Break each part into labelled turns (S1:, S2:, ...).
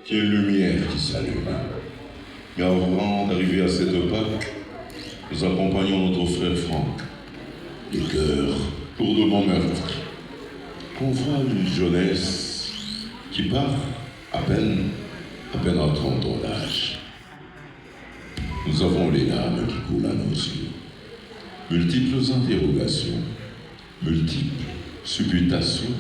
S1: qu'il y ait une lumière qui s'allume. Mais avant d'arriver à cette Pâque, nous accompagnons notre frère Franck, le cœur lourdement meurtri, qu'on voit une jeunesse qui part à peine à 30 ans d'âge. Nous avons les larmes qui coulent à nos yeux, multiples interrogations, multiples supputations.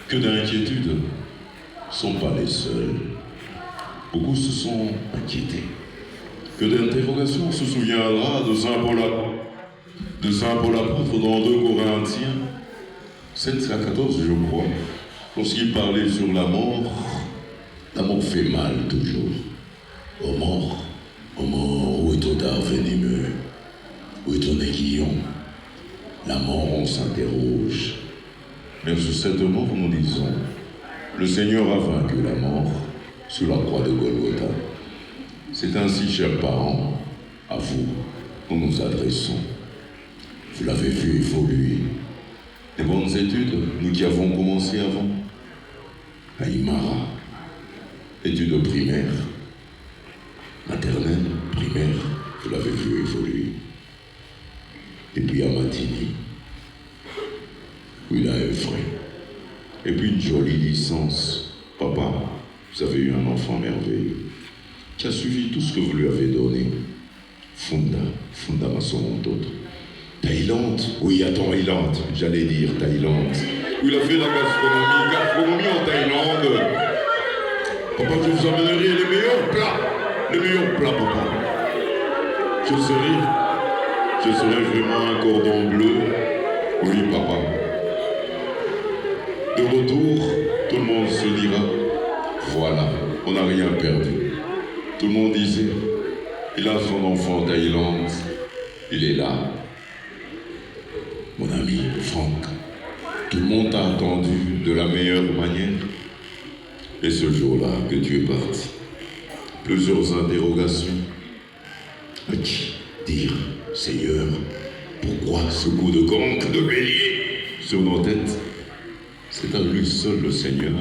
S1: Que d'inquiétudes ne sont pas les seules. Beaucoup se sont inquiétés. Que d'interrogations se souviendra de Saint Paul apôtre dans 2 Corinthiens 7 à 14, je crois, lorsqu'il parlait sur la mort fait mal toujours. Mort, où est ton dard venimeux? Où est ton aiguillon? La mort, on s'interroge. Mais sur cette mort, nous disons, le Seigneur a vaincu la mort sur la croix de Golgotha. C'est ainsi, chers parents, à vous, nous nous adressons. Vous l'avez vu évoluer. Des bonnes études, nous qui avons commencé avant. À Imara, études primaires, maternelle, primaire, vous l'avez vu évoluer. Et puis à Matigny, où il a œuvré. Et puis une jolie licence. Papa, vous avez eu un enfant merveilleux, qui a suivi tout ce que vous lui avez donné. Funda Massomontoto. Thaïlande, oui, à Thaïlande, j'allais dire Thaïlande. Où il a fait la gastronomie en Thaïlande. Papa, je vous emmènerai les meilleurs plats, papa. Je serai vraiment un cordon bleu. Oui, papa. De retour, tout le monde se dira, voilà, on n'a rien perdu. Tout le monde disait, il a son enfant en Thaïlande, il est là. Mon ami Franck, tout le monde t'a attendu de la meilleure manière. Et ce jour-là que tu es parti, plusieurs interrogations. À qui dire, Seigneur, pourquoi ce coup de gangue de bélier sur nos têtes? C'est à lui seul, le Seigneur,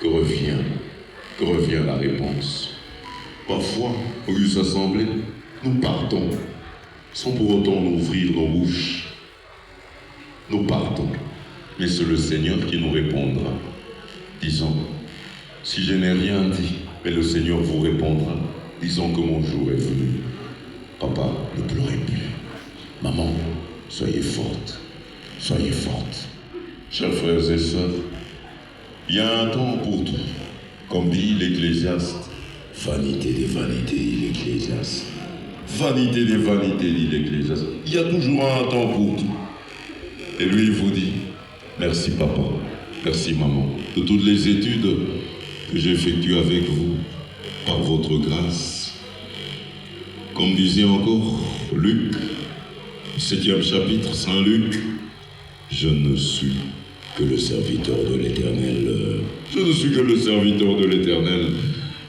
S1: que revient la réponse. Parfois, au lieu de s'assembler, nous partons, sans pour autant ouvrir nos bouches. Nous partons, mais c'est le Seigneur qui nous répondra, disant, si je n'ai rien dit, mais le Seigneur vous répondra, disant que mon jour est venu. Papa, ne pleurez plus. Maman, soyez forte, soyez forte. Chers frères et sœurs, il y a un temps pour tout. Comme dit l'Ecclésiaste, vanité des vanités, dit l'Ecclésiaste. Vanité des vanités, dit l'Ecclésiaste. Il y a toujours un temps pour tout. Et lui, il vous dit, merci papa, merci maman, de toutes les études que j'effectue avec vous, par votre grâce. Comme disait encore Luc, 7e chapitre, Saint Luc, je ne suis que le serviteur de l'Éternel. Je ne suis que le serviteur de l'Éternel.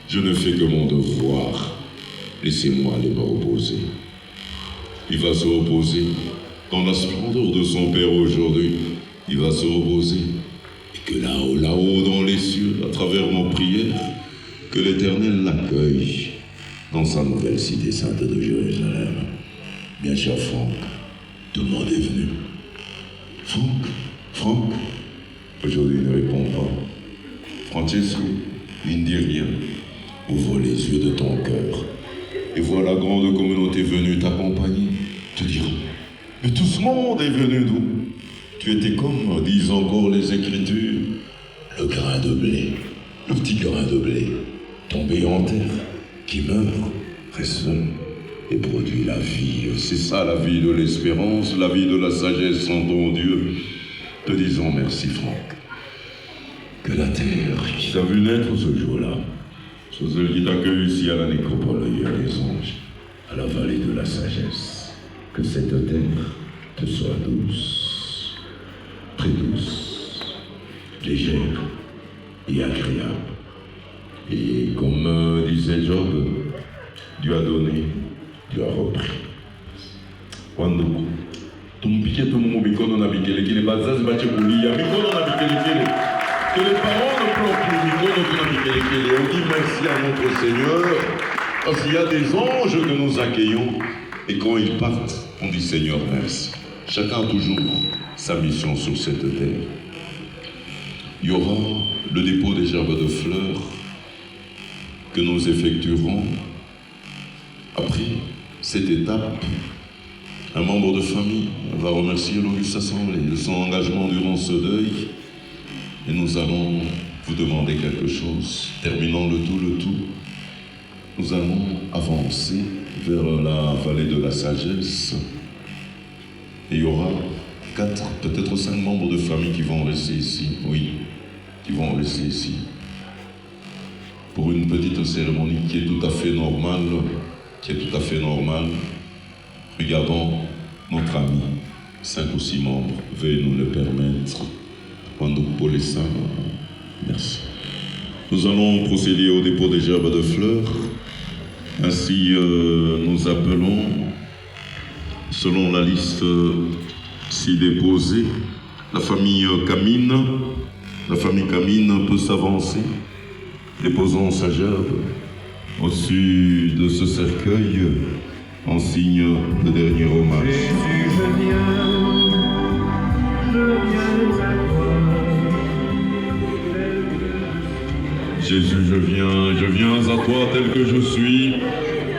S1: Je ne fais que mon devoir. Laissez-moi aller me reposer. Il va se reposer dans la splendeur de son Père aujourd'hui. Il va se reposer. Et que là-haut, dans les cieux, à travers nos prières, que l'Éternel l'accueille dans sa nouvelle cité sainte de Jérusalem. Bien cher Franck, tout le monde est venu. Franck, aujourd'hui il ne répond pas. Francesco, il ne dit rien. Ouvre les yeux de ton cœur et vois la grande communauté venue t'accompagner. Tu diras, mais tout ce monde est venu d'où? Tu étais comme, disent encore les Écritures, le grain de blé, le petit grain de blé, tombé en terre, qui meurt, reste seul et produit la vie. C'est ça la vie de l'espérance, la vie de la sagesse en ton Dieu. Te disons merci Franck. Que la terre qui t'a vu naître ce jour-là, soit celle qui t'accueille ici à la nécropole ailleurs des anges, à la vallée de la sagesse. Que cette terre te soit douce, très douce, légère et agréable. Et comme disait Job, Dieu a donné, Dieu a repris. Quando tumpikia tumu mikono na vikelekele, bazazi bache kulia, mikono na vikelekele. Que les parents ne pleurent plus, mikono na vikelekele. Et on dit merci à notre Seigneur, parce qu'il y a des anges que nous accueillons, et quand ils partent, on dit Seigneur, merci. Chacun a toujours sa mission sur cette terre. Il y aura le dépôt des gerbes de fleurs que nous effectuerons. Après cette étape, un membre de famille va remercier l'Auguste Assemblée de son engagement durant ce deuil, et nous allons vous demander quelque chose. Terminons le tout, nous allons avancer vers la vallée de la sagesse. Et il y aura 4, peut-être 5 membres de famille qui vont rester ici. Oui, qui vont rester ici. Pour une petite cérémonie qui est tout à fait normale. Regardons notre ami, 5 ou 6 membres. Veuillez nous le permettre. Merci. Nous allons procéder au dépôt des gerbes de fleurs. Ainsi, nous appelons, selon la liste si déposée, la famille Camine. La famille Camine peut s'avancer. Déposons sa gerbe au-dessus de ce cercueil en signe de dernier hommage.
S2: Jésus, je viens à toi.
S1: Jésus, je viens à toi tel que je suis.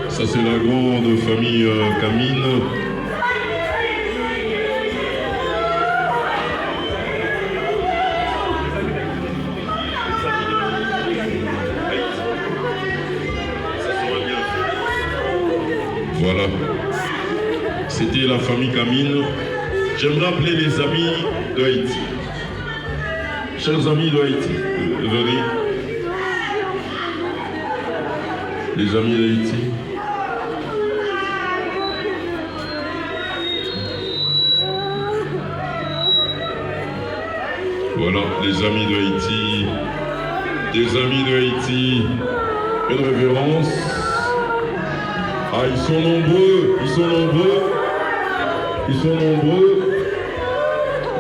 S1: Ça, c'est la grande famille Camine. Voilà. C'était la famille Camine. J'aimerais appeler les amis de Haïti. Chers amis de Haïti, venez. Les amis d'Haïti. Voilà, les amis d'Haïti. Des amis d'Haïti. Une révérence. Ah, ils sont nombreux.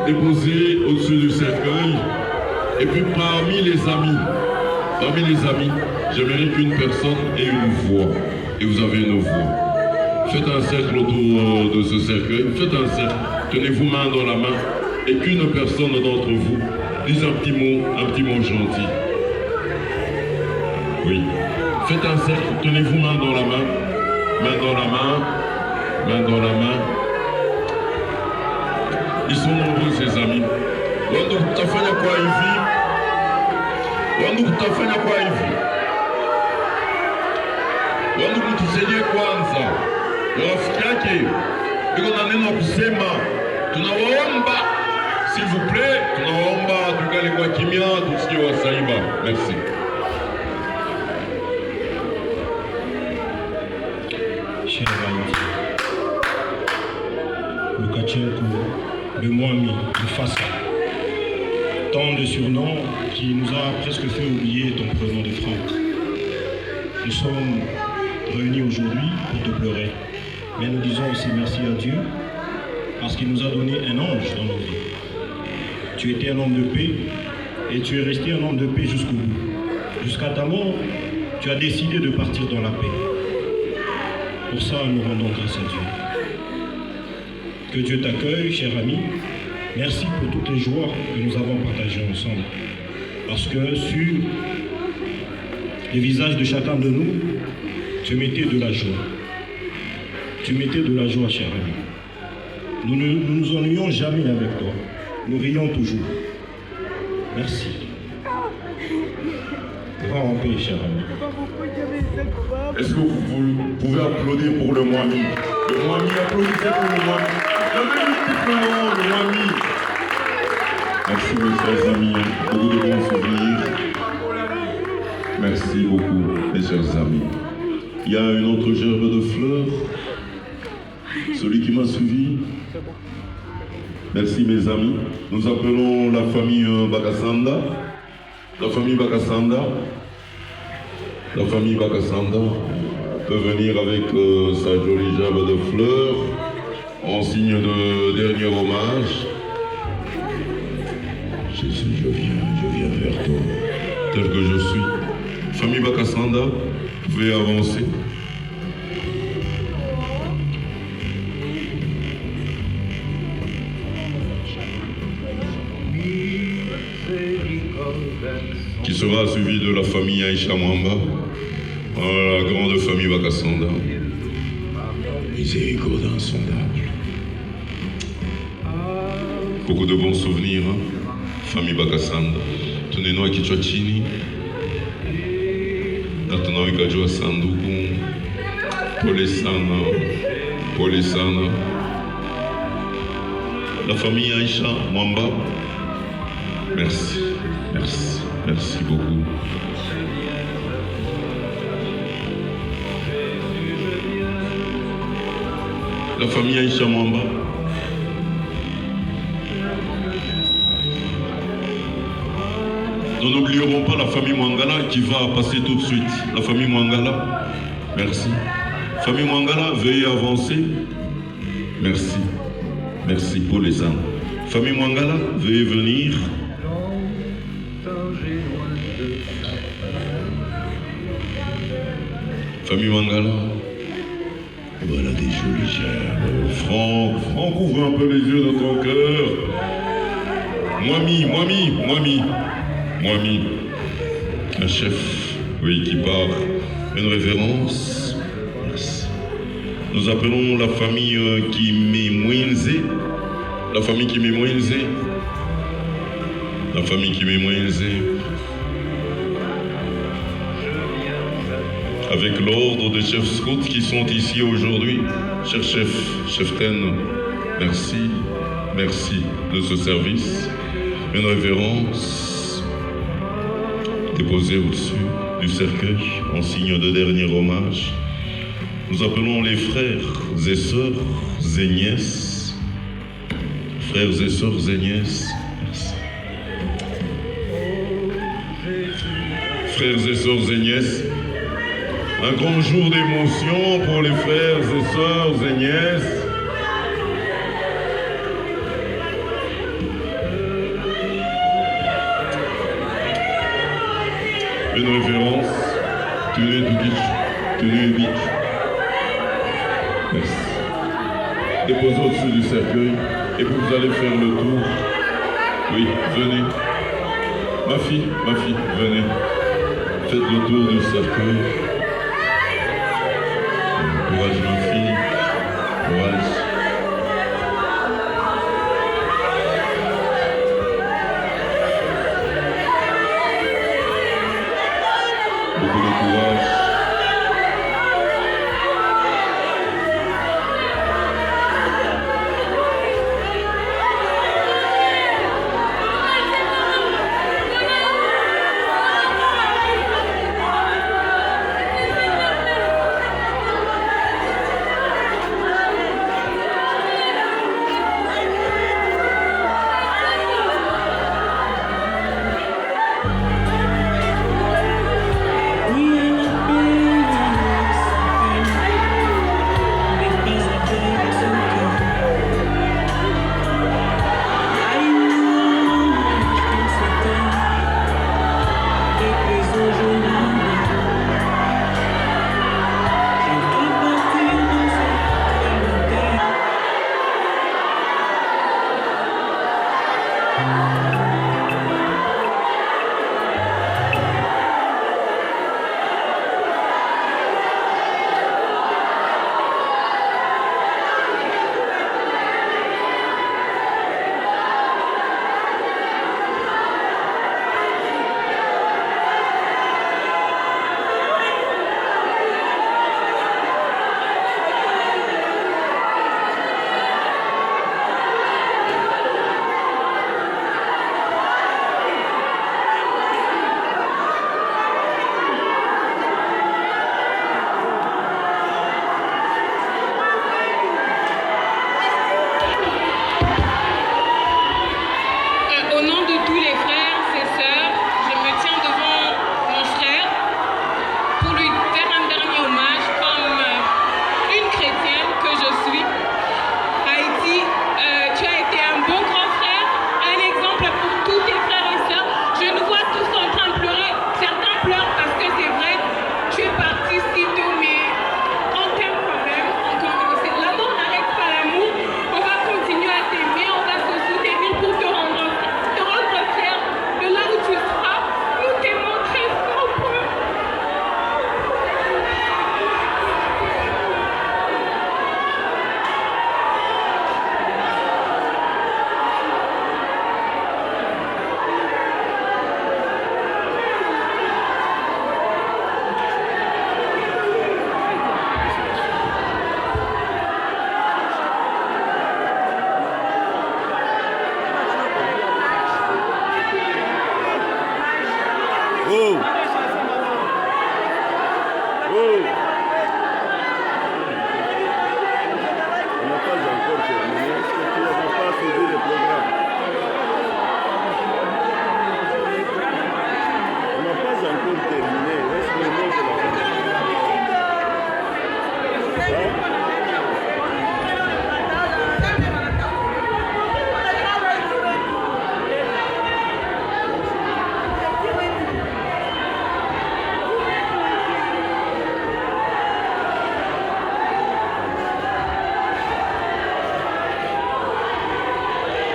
S1: Déposés au-dessus du cercueil. Et puis parmi les amis, j'aimerais qu'une personne ait une voix. Et vous avez une voix. Faites un cercle autour de ce cercueil. Faites un cercle. Tenez-vous main dans la main. Et qu'une personne d'entre vous dise un petit mot gentil. Oui. Faites un cercle. Tenez-vous main dans la main. Main dans la main. Ils sont nombreux, ces amis. Wandugu tutafanya kwa hivi. Wandugu tusaidie kwanza. Rafiki yake iko na neno kusema. Tunawaomba, s'il vous plaît, tunawaomba tukale kwa kimya, tusikie wasaiba. Merci.
S3: Cher Haïti, Lukashenko, le Mwami, le Fassa, tant de surnoms qui nous a presque fait oublier ton prénom de Franck. Nous sommes réunis aujourd'hui pour te pleurer, mais nous disons aussi merci à Dieu parce qu'il nous a donné un ange dans nos vies. Tu étais un homme de paix et tu es resté un homme de paix jusqu'au bout. Jusqu'à ta mort, tu as décidé de partir dans la paix. Pour ça, nous rendons grâce à Dieu. Que Dieu t'accueille, cher ami. Merci pour toutes les joies que nous avons partagées ensemble. Parce que sur les visages de chacun de nous, tu mettais de la joie. Tu mettais de la joie, cher ami. Nous ne nous ennuyions jamais avec toi. Nous rions toujours. Merci. Va en paix, cher ami.
S1: Est-ce que vous pouvez applaudir pour le Mwami? Le Mwami, applaudissez pour le Mwami. Le Mwami. Merci mes chers amis, beaucoup de bons souvenirs. Merci beaucoup mes chers amis. Il y a une autre gerbe de fleurs. Celui qui m'a suivi. Merci mes amis. Nous appelons la famille Bakasanda. La famille Bakasanda. La famille Bakasanda peut venir avec sa jolie gerbe de fleurs en signe de dernier hommage. Jésus, je viens vers toi, tel que je suis. Famille Bakasanda, vous pouvez avancer. Qui sera suivi de la famille Aïcha Mwamba, la grande famille Bakasanda. Miséricorde insondable. Beaucoup de bons souvenirs, hein? Famille Bakasanda. Tenez-nous à kichwa chini. Na tunaweka sanduku. Pole sana. Pole sana. La famille Aïcha Mwamba. Merci. Merci. Merci beaucoup. La famille Aïcha Mwamba. Nous n'oublierons pas la famille Mwangala qui va passer tout de suite. La famille Mwangala, merci. Famille Mwangala, veuillez avancer. Merci. Merci pour les âmes. Famille Mwangala, veuillez venir. Famille Mwangala. Voilà des jolis germes. Franck, ouvre un peu les yeux de ton cœur. Mwami. Un chef, oui, qui part. Une révérence. Merci. Nous appelons la famille Kimemwenze. La famille Kimemwenze. La famille Kimemwenze. Avec l'ordre des chefs scouts qui sont ici aujourd'hui. Cher chef Ten, merci de ce service. Une révérence déposée au-dessus du cercueil en signe de dernier hommage. Nous appelons les frères et sœurs et nièces. Frères et sœurs et nièces. Merci. Frères et sœurs et nièces. Un grand jour d'émotion pour les frères et sœurs et nièces. Une révérence, tenue vite. Merci. Déposez au-dessus du cercueil et puis vous allez faire le tour. Oui, venez. Ma fille, venez. Faites le tour du cercueil. Courage, ma fille. Courage. Beaucoup de courage.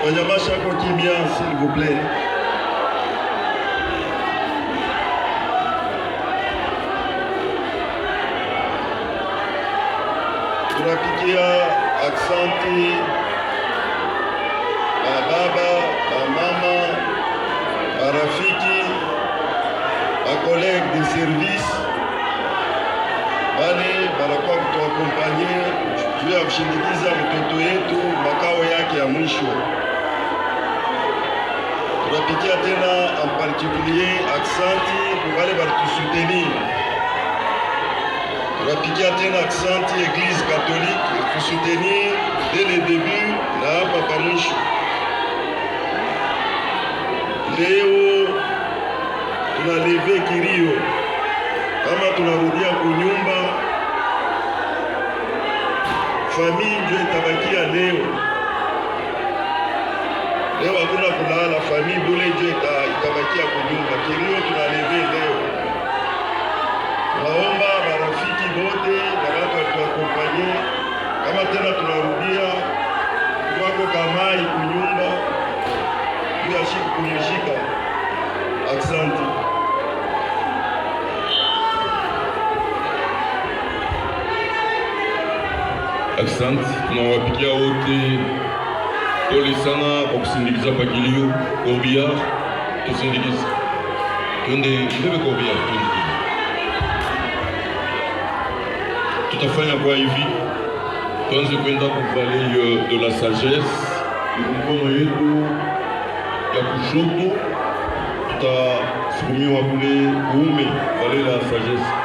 S4: Wanyama chako kimya, s'il vous plaît. Tunapigia aksanti baba, mama, marafiki, collègues de service wale wanakuwa kutuakompanye juu ya kushindikiza mtoto yetu makao yake ya mwisho. Tunapigia tena en particulier aksanti kwa wale walitusutenir. Tunapigia tena aksanti Église catholique kutusutenir dès le début na hapa pa mwisho. Leo tunaleve kilio kama tunarudia kunyumba, famille ndio itabakia leo. Leo hakuna kulala, famille bule ndio itabakia kunyumba. Kilio tunaleve leo. Naomba marafiki wote na watu watuakompanye, kama tena tunarudia kwako kamai kunyumba, ndio ashiki kunishika. Asante.
S1: Asante, tunawapigia wote pole sana kwa kusindikiza pakilio Korbia, tusindikize. Twende mbele Korbia, twende. Tutafanya kwa hivi, tuanze kwenda kuvale de la sagesse, mikono yetu ya kushoto tutasukumiwa kule kuume, vale la sagesse.